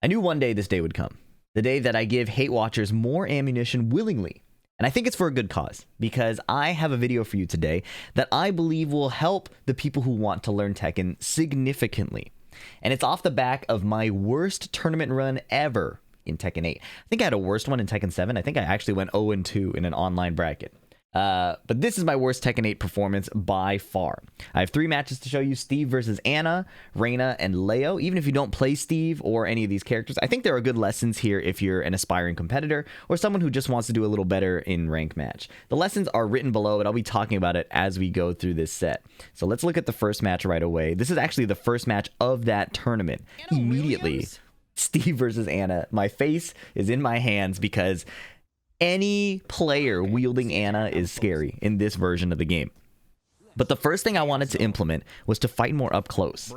I knew one day this day would come. The day that I give hate watchers more ammunition willingly. And I think it's for a good cause, because I have a video for you today that I believe will help the people who want to learn Tekken significantly. And it's off the back of my worst tournament run ever in Tekken 8. I think I had a worst one in Tekken 7. I think I actually went 0-2 in an online bracket. But this is my worst Tekken 8 performance by far. I have 3 matches to show you: Steve versus Anna, Reina, and Leo. Even if you don't play Steve or any of these characters, I think there are good lessons here if you're an aspiring competitor or someone who just wants to do a little better in rank match. The lessons are written below, but I'll be talking about it as we go through this set. So let's look at the first match right away. This is actually the first match of that tournament. Immediately, Steve versus Anna. My face is in my hands because any player wielding Anna is scary in this version of the game. But the first thing I wanted to implement was to fight more up close.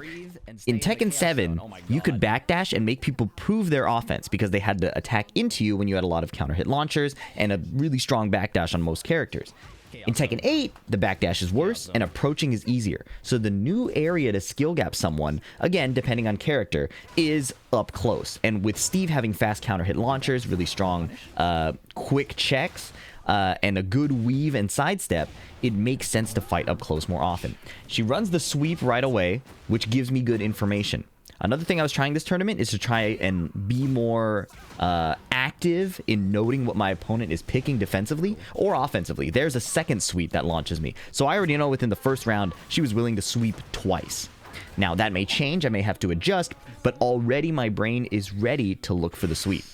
In Tekken 7, you could backdash and make people prove their offense because they had to attack into you when you had a lot of counter hit launchers and a really strong backdash on most characters. In Tekken 8, the backdash is worse and approaching is easier. So the new area to skill gap someone, again, depending on character, is up close. And with Steve having fast counter hit launchers, really strong quick checks, and a good weave and sidestep, it makes sense to fight up close more often. She runs the sweep right away, which gives me good information. Another thing I was trying this tournament is to try and be more active in noting what my opponent is picking defensively or offensively. There's a second sweep that launches me. So I already know within the first round, she was willing to sweep twice. Now that may change, I may have to adjust, but already my brain is ready to look for the sweep.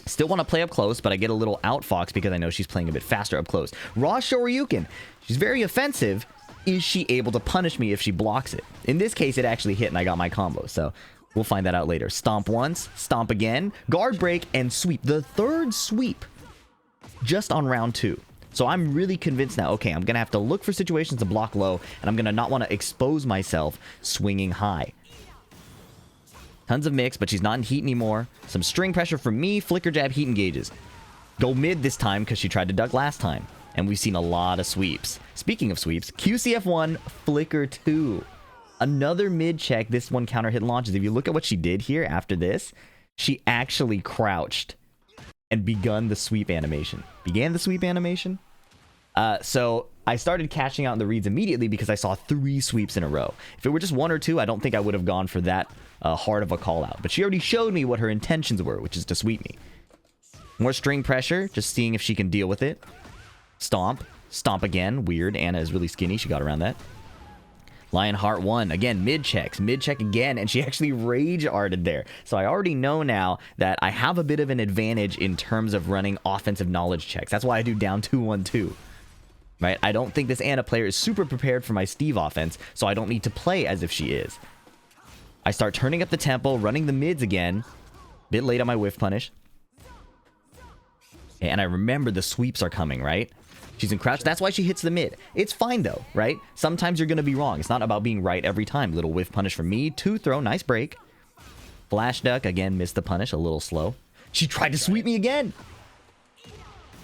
Still want to play up close, but I get a little outfox because I know she's playing a bit faster up close. Raw Shoryuken. She's very offensive. Is she able to punish me if she blocks it? In this case, it actually hit and I got my combo, so we'll find that out later. Stomp once, stomp again, guard break, and sweep. The third sweep just on round 2. So I'm really convinced now, okay, I'm going to have to look for situations to block low, and I'm going to not want to expose myself swinging high. Tons of mix, but she's not in heat anymore. Some string pressure from me, flicker jab, heat engages. Go mid this time because she tried to duck last time. And we've seen a lot of sweeps. Speaking of sweeps, QCF1, Flicker 2. Another mid check. This one counter hit launches. If you look at what she did here after this, she actually crouched and began the sweep animation. So I started catching out in the reads immediately because I saw 3 sweeps in a row. If it were just 1 or 2, I don't think I would have gone for that hard of a call out. But she already showed me what her intentions were, which is to sweep me. More string pressure, just seeing if she can deal with it. Stomp. Stomp again. Weird. Anna is really skinny. She got around that. Lionheart 1. Again, mid checks. Mid check again. And she actually rage arted there. So I already know now that I have a bit of an advantage in terms of running offensive knowledge checks. That's why I do down 2-1-2. Right? I don't think this Anna player is super prepared for my Steve offense. So I don't need to play as if she is. I start turning up the tempo. Running the mids again. Bit late on my whiff punish. And I remember the sweeps are coming, right? She's in crouch. That's why she hits the mid. It's fine, though, right? Sometimes you're going to be wrong. It's not about being right every time. Little whiff punish from me. 2 throw. Nice break. Flash duck. Again, missed the punish. A little slow. She tried to sweep me again.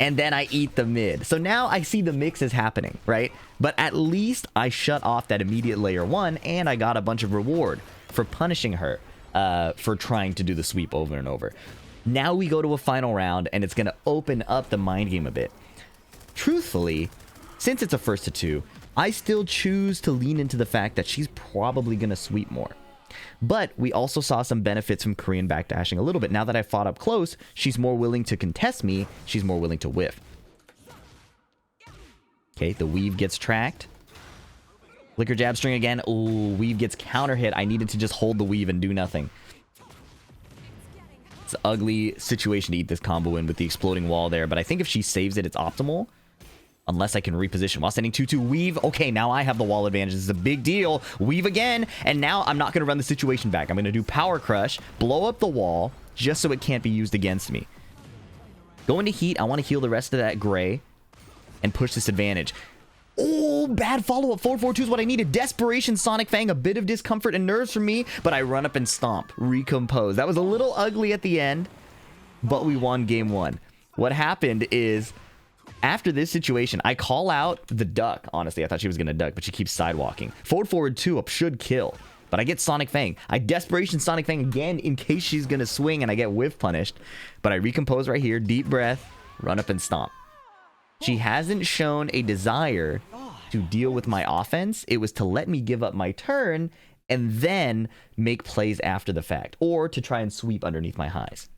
And then I eat the mid. So now I see the mix is happening, right? But at least I shut off that immediate layer 1, and I got a bunch of reward for punishing her for trying to do the sweep over and over. Now we go to a final round, and it's going to open up the mind game a bit. Truthfully, since it's a first to 2, I still choose to lean into the fact that she's probably going to sweep more. But we also saw some benefits from Korean backdashing a little bit. Now that I fought up close, she's more willing to contest me. She's more willing to whiff. Okay, the weave gets tracked. Flicker jab string again. Ooh, weave gets counter hit. I needed to just hold the weave and do nothing. It's an ugly situation to eat this combo in with the exploding wall there. But I think if she saves it, it's optimal. Unless I can reposition while sending 2-2 weave. Okay, now I have the wall advantage. This is a big deal. Weave again. And now I'm not going to run the situation back. I'm going to do power crush, blow up the wall, just so it can't be used against me. Go into heat. I want to heal the rest of that gray and push this advantage. Oh, bad follow-up. 4-4-2 is what I needed. Desperation, Sonic Fang. A bit of discomfort and nerves from me, but I run up and stomp. Recompose. That was a little ugly at the end, but we won game 1. What happened is, after this situation, I call out the duck. Honestly, I thought she was going to duck, but she keeps sidewalking. Forward 2 up should kill. But I get Sonic Fang. I Desperation Sonic Fang again in case she's going to swing and I get whiff punished. But I recompose right here. Deep breath. Run up and stomp. She hasn't shown a desire to deal with my offense. It was to let me give up my turn and then make plays after the fact. Or to try and sweep underneath my highs.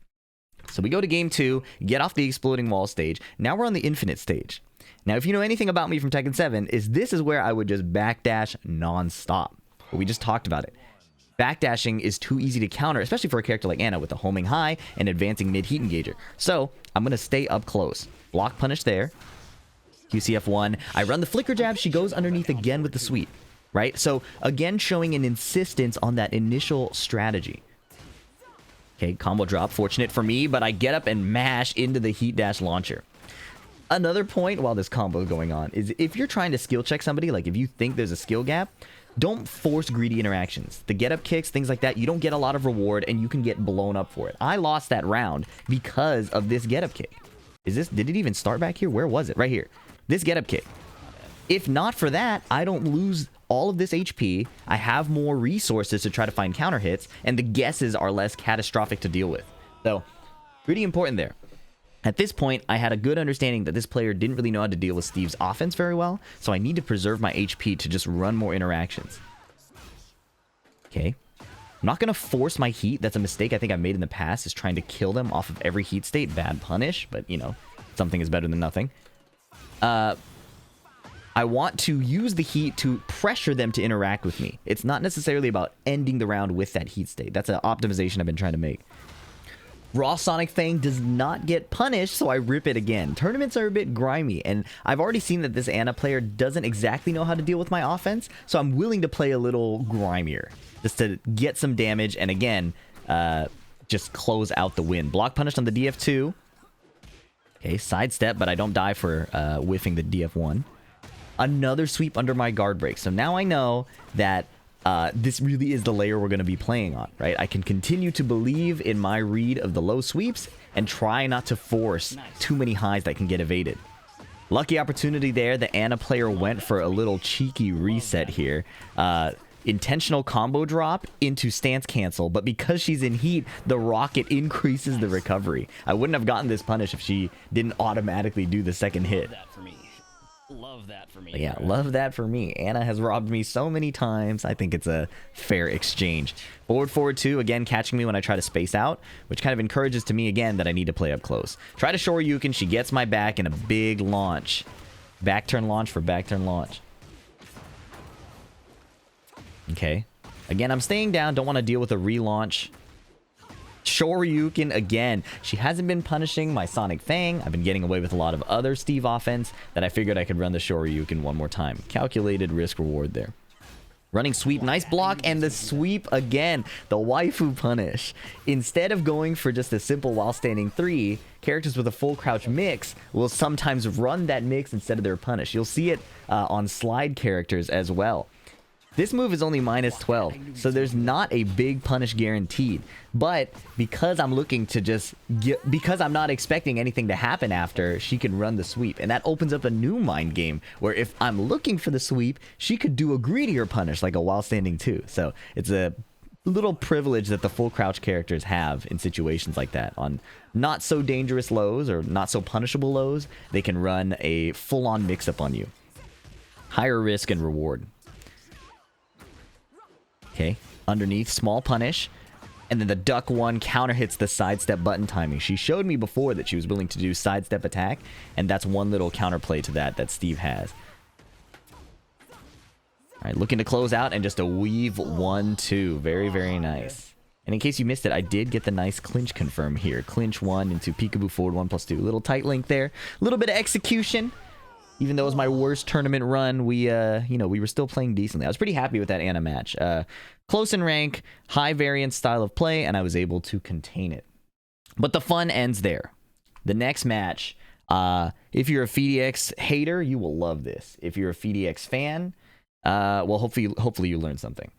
So we go to game 2, get off the exploding wall stage. Now we're on the infinite stage. Now, if you know anything about me from Tekken 7, this is where I would just backdash non-stop. But we just talked about it. Backdashing is too easy to counter, especially for a character like Anna with a homing high and advancing mid-heat engager. So I'm going to stay up close. Block punish there. QCF1. I run the flicker jab. She goes underneath again with the sweep. Right? So again, showing an insistence on that initial strategy. Okay, combo drop. Fortunate for me, but I get up and mash into the heat dash launcher. Another point while this combo is going on is if you're trying to skill check somebody, like if you think there's a skill gap, don't force greedy interactions. The get up kicks, things like that, you don't get a lot of reward and you can get blown up for it. I lost that round because of this get up kick. Did it even start back here? Where was it? Right here. This get up kick. If not for that, I don't lose all of this HP. I have more resources to try to find counter hits, and the guesses are less catastrophic to deal with. So, pretty important there. At this point, I had a good understanding that this player didn't really know how to deal with Steve's offense very well, so I need to preserve my HP to just run more interactions. Okay. I'm not going to force my heat. That's a mistake I think I've made in the past, is trying to kill them off of every heat state. Bad punish, but, you know, something is better than nothing. I want to use the heat to pressure them to interact with me. It's not necessarily about ending the round with that heat state. That's an optimization I've been trying to make. Raw Sonic Fang does not get punished, so I rip it again. Tournaments are a bit grimy, and I've already seen that this Anna player doesn't exactly know how to deal with my offense, so I'm willing to play a little grimier, just to get some damage, and again, just close out the win. Block punished on the DF2. Okay, sidestep, but I don't die for whiffing the DF1. Another sweep under my guard break. So now I know that this really is the layer we're going to be playing on, right? I can continue to believe in my read of the low sweeps and try not to force too many highs that can get evaded. Lucky opportunity there. The Anna player went for a little cheeky reset here. Intentional combo drop into stance cancel, but because she's in heat, the rocket increases the recovery. I wouldn't have gotten this punish if she didn't automatically do the second hit. Love that for me. Yeah, love that for me. Anna has robbed me so many times. I think it's a fair exchange. Forward 2, again, catching me when I try to space out, which kind of encourages to me again that I need to play up close. Try to Shoryuken. She gets my back in a big launch. Back turn launch for back turn launch. Okay. Again, I'm staying down. Don't want to deal with a relaunch. Shoryuken again. She hasn't been punishing my Sonic Fang. I've been getting away with a lot of other Steve offense that I figured I could run the Shoryuken one more time. Calculated risk reward there. Running sweep, nice block, and the sweep again. The waifu punish. Instead of going for just a simple while standing 3, characters with a full crouch mix will sometimes run that mix instead of their punish. You'll see it on slide characters as well. This move is only minus 12, so there's not a big punish guaranteed. But because I'm looking to just get, because I'm not expecting anything to happen after, she can run the sweep. And that opens up a new mind game where if I'm looking for the sweep, she could do a greedier punish like a while standing 2. So it's a little privilege that the full crouch characters have in situations like that. On not so dangerous lows or not so punishable lows, they can run a full-on mix-up on you. Higher risk and reward. Okay, underneath, small punish, and then the duck 1 counter hits the sidestep button timing. She showed me before that she was willing to do sidestep attack, and that's one little counterplay to that Steve has. All right, looking to close out and just a weave 1-2. Very, very nice. And in case you missed it, I did get the nice clinch confirm here. Clinch 1 into peekaboo forward 1+2. Little tight link there. A little bit of execution. Even though it was my worst tournament run, we were still playing decently. I was pretty happy with that Anna match. Close in rank, high variance style of play, and I was able to contain it. But the fun ends there. The next match, if you're a FDX hater, you will love this. If you're a FDX fan, well, hopefully you learned something.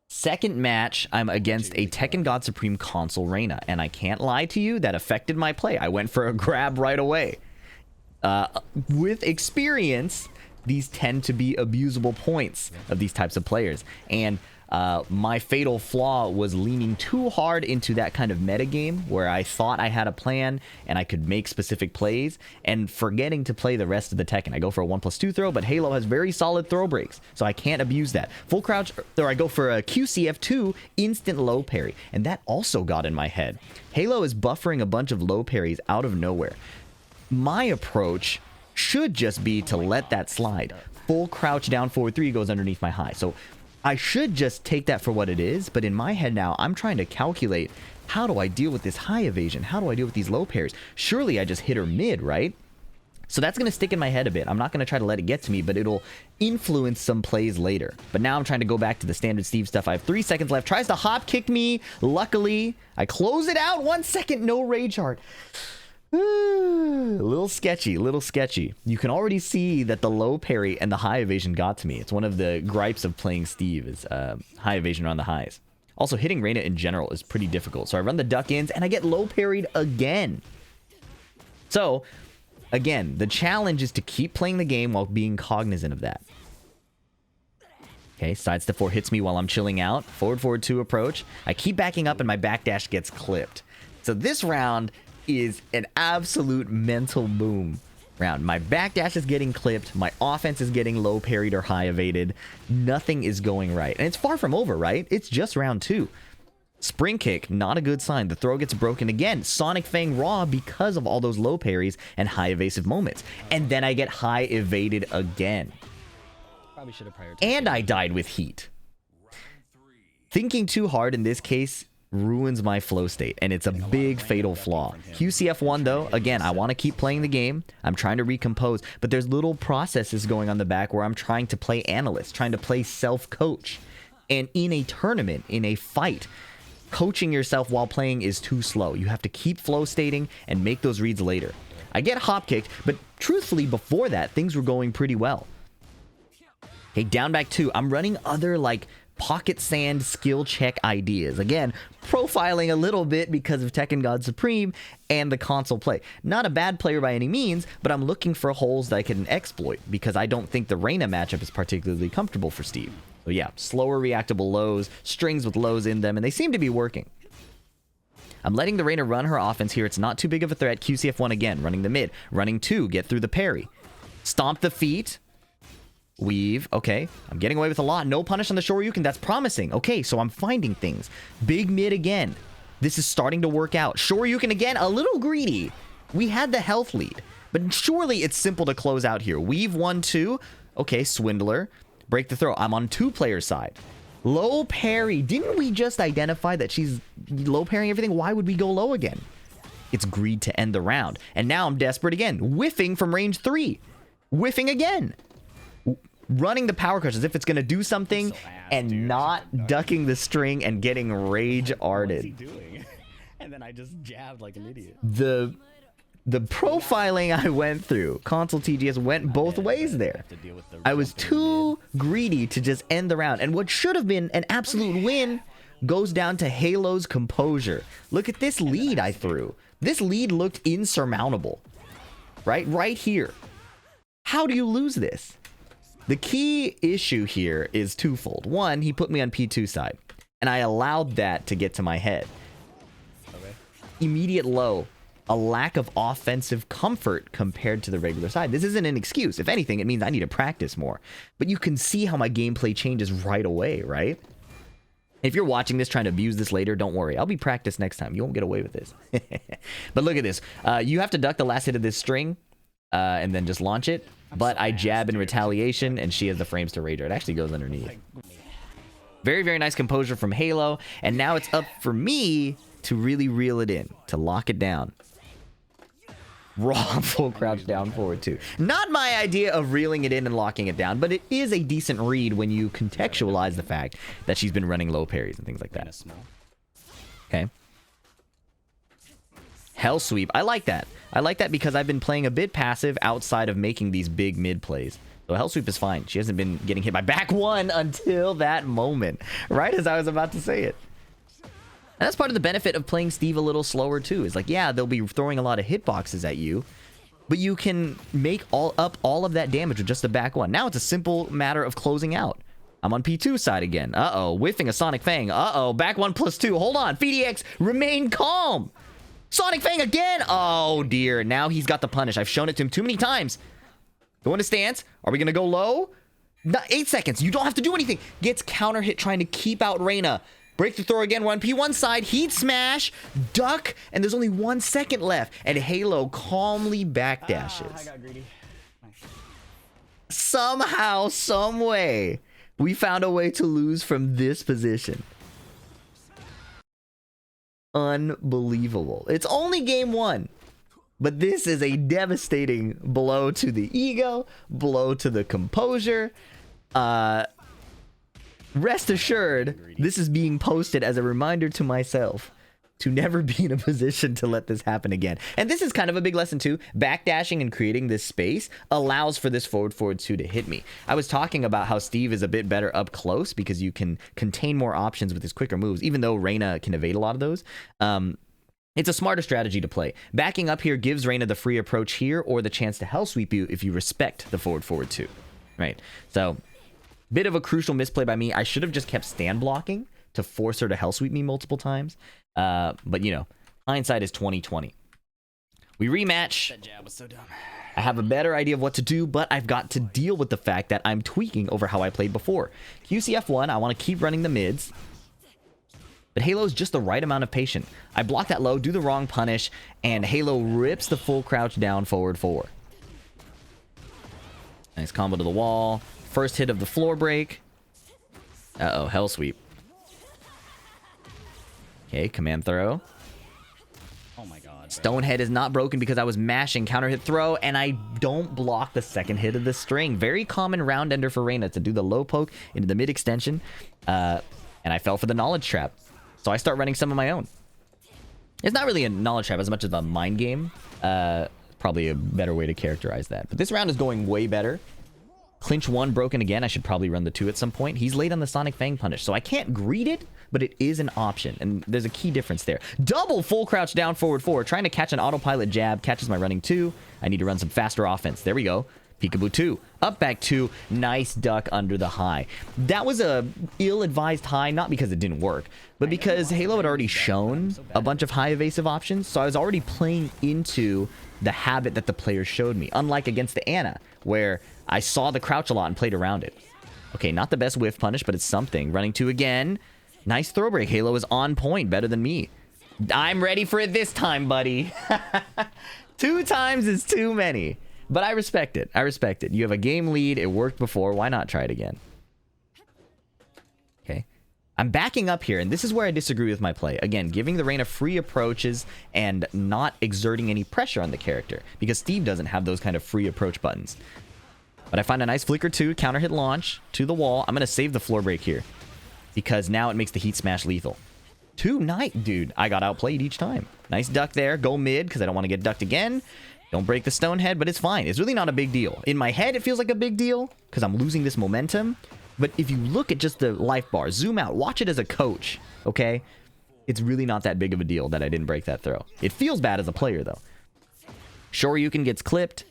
Second match, I'm against a Tekken God Supreme console Reina, and I can't lie to you, that affected my play. I went for a grab right away. With experience, these tend to be abusable points of these types of players. And my fatal flaw was leaning too hard into that kind of metagame where I thought I had a plan and I could make specific plays and forgetting to play the rest of the Tekken. I go for a 1+2 throw, but Halo has very solid throw breaks, so I can't abuse that. Full crouch, or I go for a QCF2 instant low parry, and that also got in my head. Halo is buffering a bunch of low parries out of nowhere. My approach should just be to let that slide. Full crouch down forward 3 goes underneath my high. So I should just take that for what it is, but in my head now, I'm trying to calculate, how do I deal with this high evasion? How do I deal with these low parries? Surely I just hit her mid, right? So that's going to stick in my head a bit. I'm not going to try to let it get to me, but it'll influence some plays later. But now I'm trying to go back to the standard Steve stuff. I have 3 seconds left. Tries to hop kick me. Luckily, I close it out. 1 second, no rage heart. A little sketchy, little sketchy. You can already see that the low parry and the high evasion got to me. It's one of the gripes of playing Steve is high evasion around the highs. Also, hitting Reina in general is pretty difficult. So I run the duck ins and I get low parried again. So, again, the challenge is to keep playing the game while being cognizant of that. Okay, side step 4 hits me while I'm chilling out. Forward 2 approach. I keep backing up and my backdash gets clipped. So this round is an absolute mental boom round. My backdash is getting clipped. My offense is getting low parried or high evaded. Nothing is going right. And it's far from over, right? It's just round 2. Spring kick, not a good sign. The throw gets broken again. Sonic Fang raw because of all those low parries and high evasive moments. And then I get high evaded again. Probably should have prioritized. And I died with heat. Thinking too hard in this case ruins my flow state, and it's a big fatal flaw. QCF1 though, again, I want to keep playing the game. I'm trying to recompose, but there's little processes going on the back where I'm trying to play analyst, trying to play self-coach. And in a tournament, in a fight, coaching yourself while playing is too slow. You have to keep flow stating and make those reads later. I get hop kicked, but truthfully, before that, things were going pretty well. Okay, down back 2. I'm running other, like, pocket sand skill check ideas. Again, profiling a little bit because of Tekken God Supreme and the console play. Not a bad player by any means, but I'm looking for holes that I can exploit because I don't think the Reina matchup is particularly comfortable for Steve. So yeah, slower reactable lows, strings with lows in them, and they seem to be working. I'm letting the Reina run her offense here. It's not too big of a threat. QCF1 again, running the mid. Running 2, get through the parry. Stomp the feet. Weave. Okay, I'm getting away with a lot. No punish on the Shoryuken. That's promising. Okay, so I'm finding things. Big mid again. This is starting to work out. Shoryuken again, a little greedy. We had the health lead, but surely it's simple to close out here. Weave 1, 2. Okay, Swindler. Break the throw. I'm on 2-player side. Low parry. Didn't we just identify that she's low parrying everything? Why would we go low again? It's greed to end the round. And now I'm desperate again. Whiffing from range 3. Whiffing again. Running the power crush as if it's going to do something and not ducking the string and getting rage arted. What's he doing? And then I just jabbed like an idiot. The profiling I went through, console TGS went both ways there. I was too greedy to just end the round. And what should have been an absolute win goes down to Halo's composure. Look at this lead I threw. This lead looked insurmountable. Right here. How do you lose this? The key issue here is twofold. One, he put me on P2 side, and I allowed that to get to my head. Okay. Immediate low, a lack of offensive comfort compared to the regular side. This isn't an excuse. If anything, it means I need to practice more. But you can see how my gameplay changes right away, right? If you're watching this trying to abuse this later, don't worry. I'll be practiced next time. You won't get away with this. But look at this. You have to duck the last hit of this string and then just launch it. But I jab in retaliation, and she has the frames to rage her. It actually goes underneath. Very, very nice composure from Halo. And now it's up for me to really reel it in, to lock it down. Raw full crouch down forward 2. Not my idea of reeling it in and locking it down, but it is a decent read when you contextualize the fact that she's been running low parries and things like that. Okay. Hell sweep. I like that. I like that because I've been playing a bit passive outside of making these big mid plays. So hell sweep is fine. She hasn't been getting hit by back 1 until that moment. Right as I was about to say it. And that's part of the benefit of playing Steve a little slower too. Is like, yeah, they'll be throwing a lot of hitboxes at you. but you can make all of that damage with just the back one. Now it's a simple matter of closing out. I'm on P2 side again. Uh-oh, whiffing a Sonic Fang. Uh-oh, back 1+2. Hold on, FDX, remain calm. Sonic Fang again. Oh, dear. Now he's got the punish. I've shown it to him too many times. Go into stance. Are we going to go low? 8 seconds. You don't have to do anything. Gets counter hit trying to keep out Reina. Break the throw again. 1P1 side. Heat smash. Duck. And there's only 1 second left. And Halo calmly backdashes. I got greedy. Nice. Somehow, some way, we found a way to lose from this position. Unbelievable. It's only game 1. But this is a devastating blow to the ego, blow to the composure. Rest assured, this is being posted as a reminder to myself to never be in a position to let this happen again. And this is kind of a big lesson too. Backdashing and creating this space allows for this forward 2 to hit me. I was talking about how Steve is a bit better up close because you can contain more options with his quicker moves, even though Reina can evade a lot of those. It's a smarter strategy to play. Backing up here gives Reina the free approach here or the chance to hell sweep you if you respect the forward 2, right? So, bit of a crucial misplay by me. I should have just kept stand blocking to force her to hell sweep me multiple times. But, you know, hindsight is 20/20. We rematch. That jab was so dumb. I have a better idea of what to do, but I've got to deal with the fact that I'm tweaking over how I played before. QCF1, I want to keep running the mids. But Halo's just the right amount of patient. I block that low, do the wrong punish, and Halo rips the full crouch down forward 4. Nice combo to the wall. First hit of the floor break. Uh-oh, hell sweep. Okay, command throw. Oh my god. Stonehead is not broken because I was mashing counter hit throw, and I don't block the second hit of the string. Very common round ender for Reina to do the low poke into the mid extension. And I fell for the knowledge trap. So I start running some of my own. It's not really a knowledge trap as much as a mind game. Probably a better way to characterize that. But this round is going way better. Clinch 1 broken again. I should probably run the 2 at some point. He's late on the Sonic Fang punish. So I can't greet it, but it is an option. And there's a key difference there. Double full crouch down forward 4. Trying to catch an autopilot jab. Catches my running 2. I need to run some faster offense. There we go. Peekaboo 2. Up back 2. Nice duck under the high. That was a ill-advised high, not because it didn't work, but because Halo had already shown a bunch of high evasive options, so I was already playing into the habit that the players showed me, unlike against the Ana, where I saw the crouch a lot and played around it. Okay, not the best whiff punish, but it's something. Running 2 again. Nice throw break. Halo is on point, better than me. I'm ready for it this time, buddy. 2 times is too many. But I respect it. I respect it. You have a game lead. It worked before. Why not try it again? Okay. I'm backing up here, and this is where I disagree with my play. Again, giving the Reina free approaches and not exerting any pressure on the character, because Steve doesn't have those kind of free approach buttons. But I find a nice flicker 2, counter hit launch to the wall. I'm going to save the floor break here, because now it makes the heat smash lethal. 2 night, dude. I got outplayed each time. Nice duck there. Go mid, because I don't want to get ducked again. Don't break the Stonehead, but it's fine. It's really not a big deal. In my head, it feels like a big deal because I'm losing this momentum. But if you look at just the life bar, zoom out, watch it as a coach, okay? It's really not that big of a deal that I didn't break that throw. It feels bad as a player, though. Shoryuken gets clipped.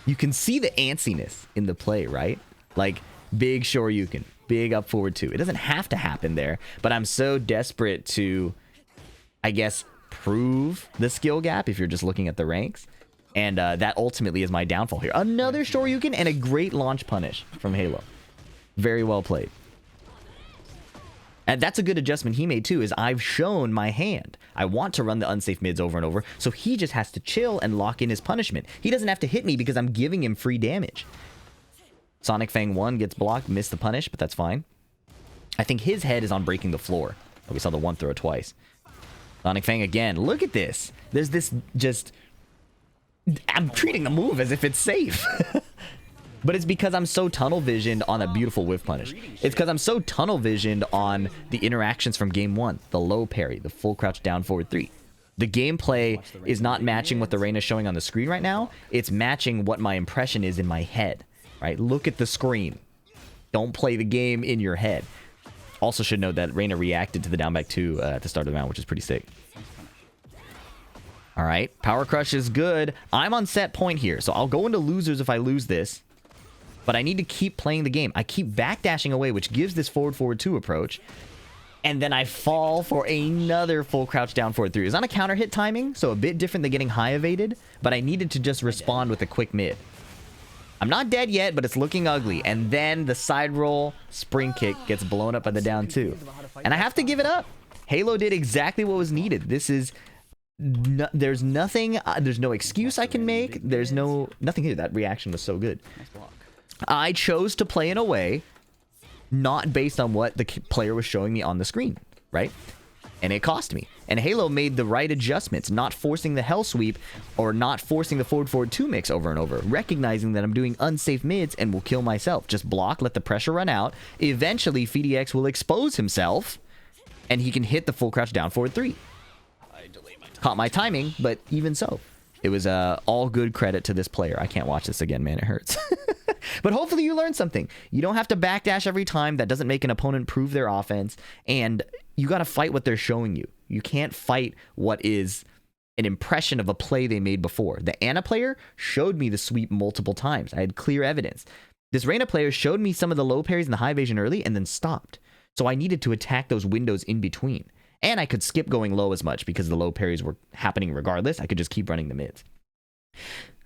You can see the antsiness in the play, right? Like, big Shoryuken, big up forward 2. It doesn't have to happen there, but I'm so desperate to, I guess, prove the skill gap if you're just looking at the ranks. And that ultimately is my downfall here. Another Shoryuken and a great launch punish from Halo. Very well played. And that's a good adjustment he made too, is I've shown my hand. I want to run the unsafe mids over and over, so he just has to chill and lock in his punishment. He doesn't have to hit me because I'm giving him free damage. Sonic Fang 1 gets blocked, missed the punish, but that's fine. I think his head is on breaking the floor. Oh, we saw the 1 throw twice. Sonic Fang again. Look at this. There's this just... I'm treating the move as if it's safe. But it's because I'm so tunnel visioned on a beautiful whiff punish. It's because I'm so tunnel visioned on the interactions from game 1. The low parry, the full crouch down forward 3. The gameplay is not matching what the Reina is showing on the screen right now. It's matching what my impression is in my head. Right? Look at the screen. Don't play the game in your head. Also should note that Reina reacted to the down back 2 at the start of the round, which is pretty sick. All right, Power Crush is good. I'm on set point here, so I'll go into losers if I lose this. But I need to keep playing the game. I keep backdashing away, which gives this forward 2 approach. And then I fall for another full crouch down forward 3. It's on a counter hit timing, so a bit different than getting high evaded. But I needed to just respond with a quick mid. I'm not dead yet, but it's looking ugly. And then the side roll spring kick gets blown up by the down 2. And I have to give it up. Halo did exactly what was needed. This is... there's nothing... there's no excuse I can make. There's nothing here. That reaction was so good. Nice block. I chose to play in a way not based on what the player was showing me on the screen, right? And it cost me. And Halo made the right adjustments, not forcing the hell sweep or not forcing the forward 2 mix over and over, recognizing that I'm doing unsafe mids and will kill myself. Just block, let the pressure run out. Eventually, FDX will expose himself and he can hit the full crouch down forward 3. Caught my timing, but even so, it was all good credit to this player. I can't watch this again, man. It hurts. But hopefully you learned something. You don't have to backdash every time. That doesn't make an opponent prove their offense. And you got to fight what they're showing you. You can't fight what is an impression of a play they made before. The Ana player showed me the sweep multiple times. I had clear evidence. This Reina player showed me some of the low parries and the high evasion early and then stopped. So I needed to attack those windows in between. And I could skip going low as much because the low parries were happening regardless. I could just keep running the mids.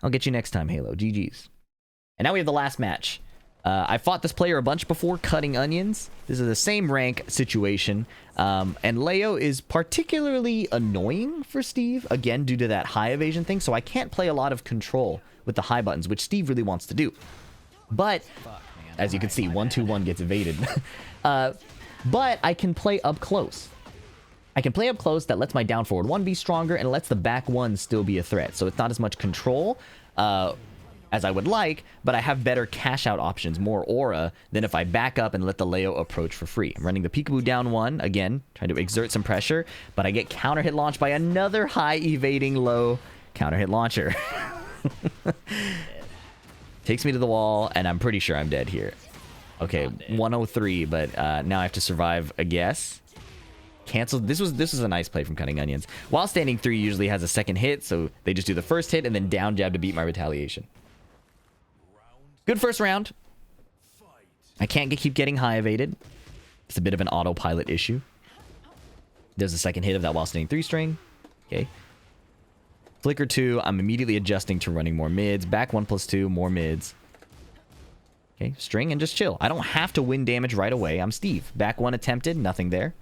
I'll get you next time, Halo. GG's. And now we have the last match. I fought this player a bunch before, cutting onions. This is the same rank situation. And Leo is particularly annoying for Steve, again, due to that high evasion thing. So I can't play a lot of control with the high buttons, which Steve really wants to do. But, as you can see, 1-2-1 gets evaded. But I can play up close. I can play up close. That lets my down forward 1 be stronger and lets the back 1 still be a threat. So it's not as much control as I would like, but I have better cash out options, more aura, than if I back up and let the Leo approach for free. I'm running the peekaboo down 1, again, trying to exert some pressure, but I get counter hit launched by another high evading low counter hit launcher. Takes me to the wall, and I'm pretty sure I'm dead here. Okay, 103, but now I have to survive a guess. Canceled. This was a nice play from Cutting Onions. While standing 3 usually has a second hit, so they just do the first hit and then down jab to beat my retaliation. Good first round. I can't keep getting high evaded. It's a bit of an autopilot issue. There's a second hit of that while standing 3 string. Okay. Flicker 2, I'm immediately adjusting to running more mids. Back 1+2, more mids. Okay, string and just chill. I don't have to win damage right away. I'm Steve. Back 1 attempted, nothing there.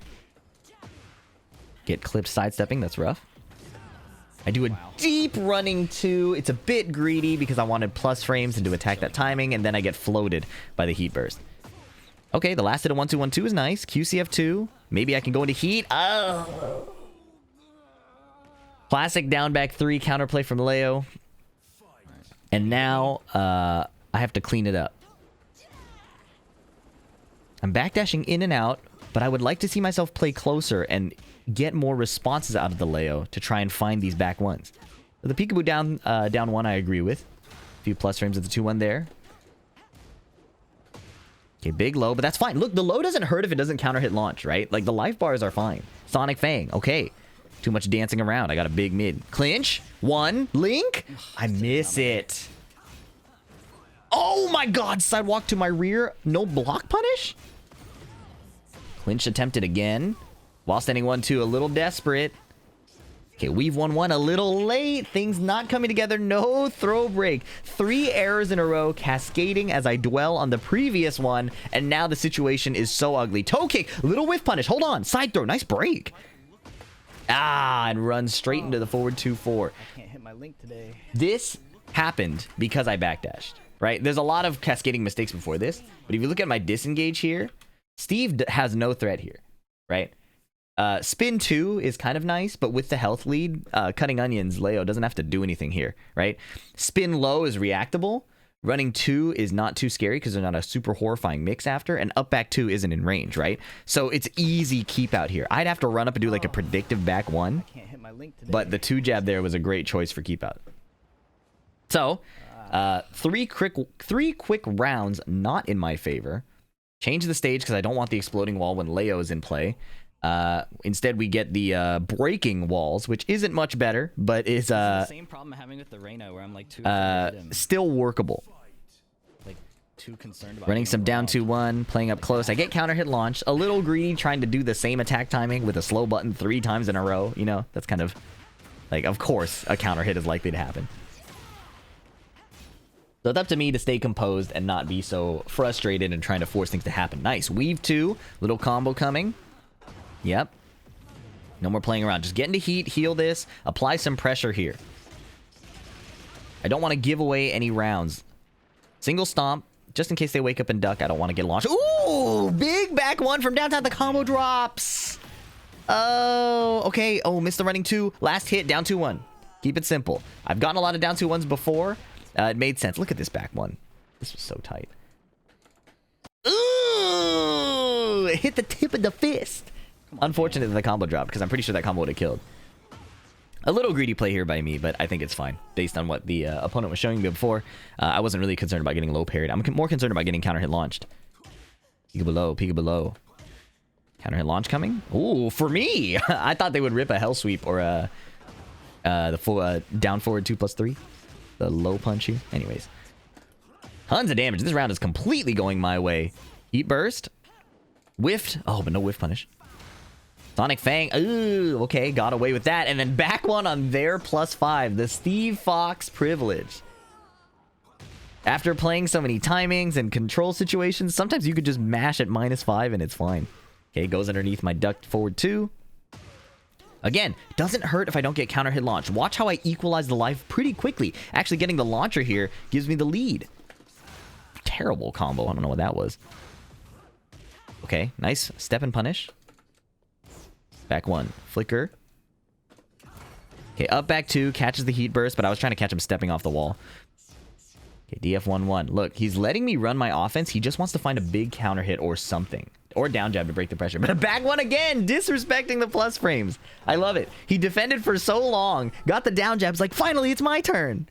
Get clipped sidestepping, that's rough. I do a deep running 2. It's a bit greedy because I wanted plus frames and to attack that timing, and then I get floated by the heat burst. Okay, the last hit of 1-2-1-2 is nice. QCF2. Maybe I can go into heat. Oh! Classic down back 3 counterplay from Leo. And now I have to clean it up. I'm backdashing in and out, but I would like to see myself play closer and get more responses out of the Leo to try and find these back 1s. The peekaboo down 1 I agree with. A few plus frames of the 2-1 there. Okay, big low, but that's fine. Look, the low doesn't hurt if it doesn't counter hit launch, right? Like, the life bars are fine. Sonic Fang, okay. Too much dancing around. I got a big mid. Clinch. 1. Link. I miss it. Oh my god, sidewalk to my rear. No block punish? Clinch attempted again. While standing 1-2, a little desperate. Okay, weave 1-1 a little late. Things not coming together. No throw break. 3 errors in a row, cascading as I dwell on the previous one. And now the situation is so ugly. Toe kick. Little whiff punish. Hold on. Side throw. Nice break. Ah, and runs straight into the forward 2-4. I can't hit my link today. This happened because I backdashed, right? There's a lot of cascading mistakes before this. But if you look at my disengage here, Steve has no threat here, right? Spin 2 is kind of nice, but with the health lead, Cutting Onions, Leo doesn't have to do anything here, right? Spin low is reactable. Running 2 is not too scary because they're not a super horrifying mix after, and up back 2 isn't in range, right? So it's easy keep out here. I'd have to run up and do like a predictive back 1, I can't hit my link today. but the 2 jab there was a great choice for keep out. So, 3 quick rounds not in my favor. Change the stage because I don't want the exploding wall when Leo is in play. Instead, we get the breaking walls, which isn't much better, but is the same problem I'm having with the Reina, where I'm like too still workable. like too concerned about Running some down getting 2-1, playing up close. I get counter hit launch. A little greedy, trying to do the same attack timing with a slow button 3 times in a row. You know, that's kind of like, of course, a counter hit is likely to happen. So it's up to me to stay composed and not be so frustrated and trying to force things to happen. Nice. Weave 2. Little combo coming. Yep. No more playing around. Just get into heat, heal this, apply some pressure here. I don't want to give away any rounds. Single stomp, just in case they wake up and duck. I don't want to get launched. Ooh! Big back 1 from downtown. The combo drops. Oh, okay. Oh, missed the running 2. Last hit, down 2-1. Keep it simple. I've gotten a lot of down 2-1s before. It made sense. Look at this back 1. This was so tight. Ooh! It hit the tip of the fist. Unfortunate that the combo dropped, because I'm pretty sure that combo would have killed. A little greedy play here by me, but I think it's fine. Based on what the opponent was showing me before, I wasn't really concerned about getting low parried. I'm more concerned about getting counter hit launched. Peek below. Counter hit launch coming? Ooh, for me! I thought they would rip a hell sweep or the full down forward 2+3. The low punch here. Anyways. Tons of damage. This round is completely going my way. Heat burst. Whiffed. Oh, but no whiff punish. Sonic Fang. Ooh, okay. Got away with that. And then back 1 on their +5. The Steve Fox privilege. After playing so many timings and control situations, sometimes you could just mash at -5 and it's fine. Okay, goes underneath my duck forward 2. Again, doesn't hurt if I don't get counter hit launch. Watch how I equalize the life pretty quickly. Actually, getting the launcher here gives me the lead. Terrible combo. I don't know what that was. Okay, nice. Step and punish. Back 1. Flicker. Okay, up back 2. Catches the heat burst, but I was trying to catch him stepping off the wall. Okay, DF 1-1. Look, he's letting me run my offense. He just wants to find a big counter hit or something. Or down jab to break the pressure. But a back 1 again, disrespecting the plus frames. I love it. He defended for so long, got the down jabs, like, finally, it's my turn.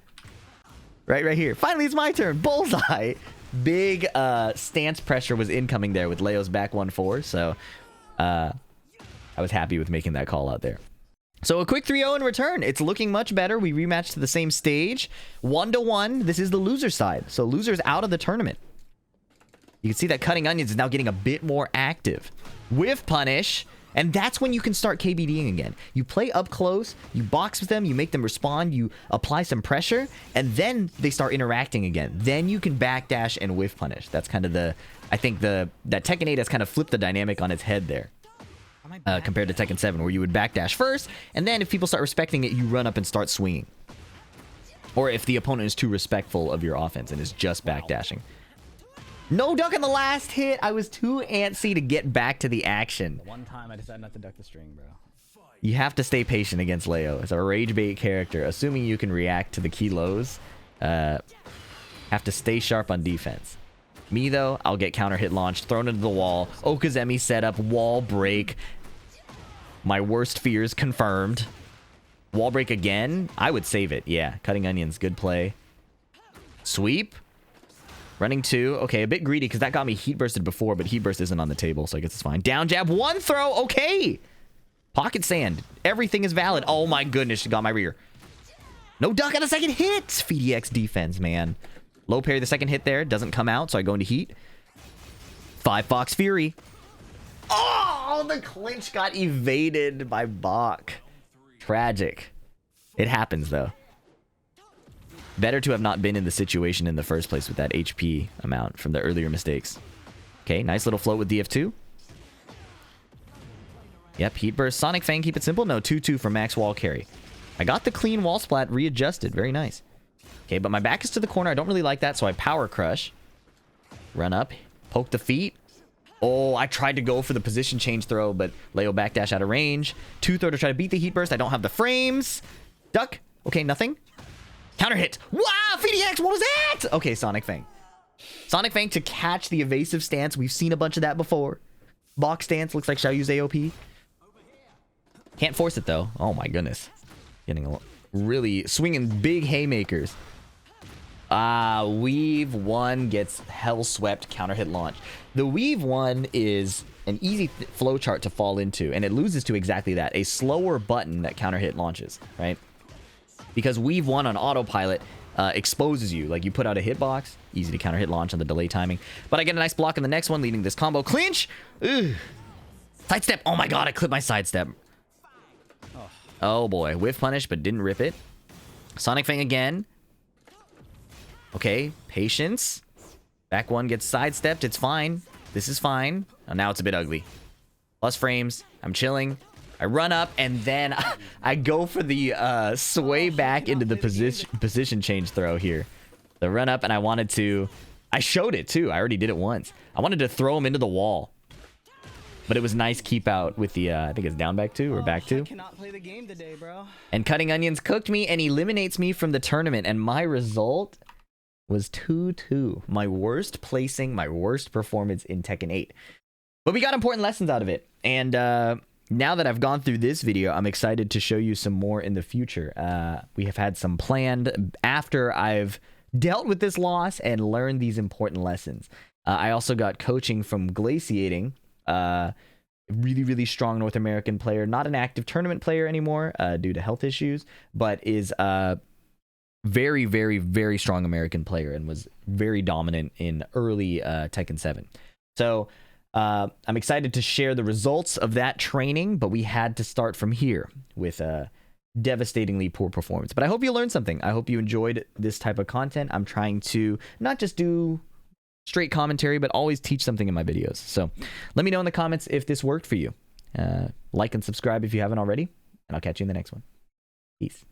Right here. Finally, it's my turn. Bullseye. Big stance pressure was incoming there with Leo's back 1-4. So, I was happy with making that call out there. So a quick 3-0 in return. It's looking much better. We rematched to the same stage. 1-1. This is the loser side. So loser's out of the tournament. You can see that Cutting Onions is now getting a bit more active. Whiff punish. And that's when you can start KBDing again. You play up close, you box with them, you make them respond, you apply some pressure, and then they start interacting again. Then you can backdash and whiff punish. That's kind of the... I think that Tekken 8 has kind of flipped the dynamic on its head there. Compared to Tekken 7, where you would backdash first, and then if people start respecting it, you run up and start swinging. Or if the opponent is too respectful of your offense and is just backdashing. No duck in the last hit. I was too antsy to get back to the action. One time I decided not to duck the string, bro. You have to stay patient against Leo. It's a rage bait character. Assuming you can react to the key lows, have to stay sharp on defense. Me, though, I'll get counter hit launched, thrown into the wall. Okazemi setup, wall break. My worst fears confirmed. Wall break again? I would save it. Yeah, Cutting Onions, good play. Sweep. Running 2. Okay, a bit greedy because that got me heat bursted before, but heat burst isn't on the table, so I guess it's fine. Down jab, 1 throw. Okay. Pocket sand. Everything is valid. Oh my goodness, she got my rear. No duck on the second hit. VDX defense, man. Low parry the second hit there. Doesn't come out, so I go into heat. 5 Fox Fury. Oh, the clinch got evaded by Bach. Tragic. It happens, though. Better to have not been in the situation in the first place with that HP amount from the earlier mistakes. Okay, nice little float with DF2. Yep, heat burst. Sonic Fang, keep it simple. No, 2-2 for max wall carry. I got the clean wall splat readjusted. Very nice. Okay, but my back is to the corner. I don't really like that, so I power crush. Run up. Poke the feet. Oh, I tried to go for the position change throw, but Leo backdash out of range. 2 throw to try to beat the heat burst. I don't have the frames. Duck. Okay, nothing. Counter hit. Wow, VDX, what was that? Okay, Sonic Fang. Sonic Fang to catch the evasive stance. We've seen a bunch of that before. Box stance looks like Xiaoyu's AOP. Can't force it, though. Oh, my goodness. Getting a really swinging big haymakers. Weave 1 gets hell swept counter hit launch. The Weave 1 is an easy flow chart to fall into, and it loses to exactly that, a slower button that counter hit launches, right? Because Weave 1 on autopilot exposes you. Like, you put out a hitbox, easy to counter hit launch on the delay timing. But I get a nice block in the next one, leading this combo. Clinch! Ugh. Sidestep! Oh my god, I clipped my sidestep. Oh boy, whiff punish, but didn't rip it. Sonic Fang again. Okay, patience. Back one gets sidestepped, it's fine. This is fine. Oh, now it's a bit ugly. Plus frames. I'm chilling. I run up, and then I go for the sway back into the position change throw here. The run up, and I wanted to... I showed it, too. I already did it once. I wanted to throw him into the wall. But it was nice keep out with the... I think it's down back 2 or back 2. I cannot play the game today, bro. And Cutting Onions cooked me and eliminates me from the tournament. And my result was 2-2. My worst placing, my worst performance in Tekken 8. But we got important lessons out of it. And now that I've gone through this video, I'm excited to show you some more in the future. We have had some planned after I've dealt with this loss and learned these important lessons. I also got coaching from Glaciating. Really, really strong North American player. Not an active tournament player anymore due to health issues, but is very, very, very strong American player and was very dominant in early Tekken 7. So I'm excited to share the results of that training, but we had to start from here with a devastatingly poor performance. But I hope you learned something. I hope you enjoyed this type of content. I'm trying to not just do straight commentary, but always teach something in my videos. So let me know in the comments if this worked for you. Like and subscribe if you haven't already, and I'll catch you in the next one. Peace.